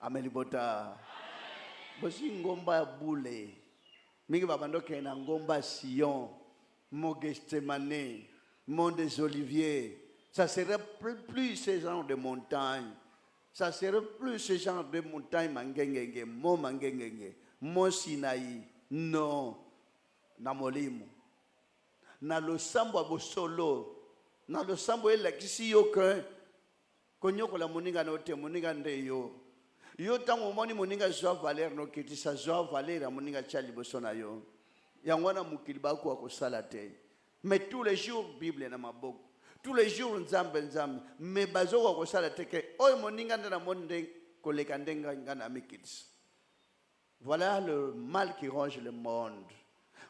Amelibota. Bosi ngomba boule. Mingi babando kena ngomba Sion, mon Gethsemane, mon des Oliviers. Ça serait plus ce genre de montagne. Ça serait plus ce genre de montagne mangengenge, mon mangengenge, mon Sinaï. Non. Na molimo. Na lo sambo abosolo. Na lo sambo elekisi yo ke. Konyoko la moninga no te moninga ndeyo. Yo tango moni moninga joa valer no kiti sa joa valer moninga chali bosona yo. Yangwana mukili bako akosala te. Mais tous les jours Bible na maboko. Tous les jours nzambe. Mais bazo akosala te ke oy moninga na monde koleka ndenga ngana mikits. Voilà le mal qui ronge le monde.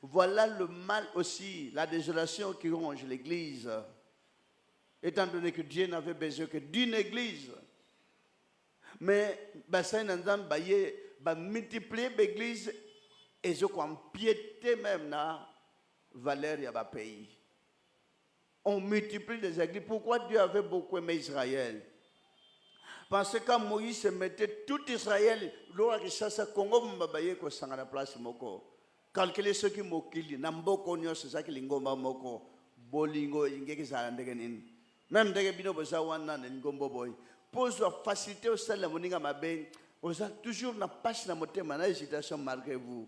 Voilà le mal aussi, la désolation qui ronge l'église. Étant donné que Dieu n'avait besoin que d'une église. Mais, bassin n'entend pas multiplier l'église et je crois empiéter même na valeur y a pays. On multiplie les églises. Pourquoi Dieu avait beaucoup aimé Israël? Parce que quand Moïse se mettait tout Israël, l'eau qui s'est Congo mbabaye ko sangana place moko. Calculer ce qui mokili, namboko nyo c'est ça qui lingomba moko, bolingo ingeki sa ndegen. Même dès que bino bosa wana ngombo boy. Pose la facilité au sein de la moninga mabe, on a toujours na passe na motema na hésitation malgré vous.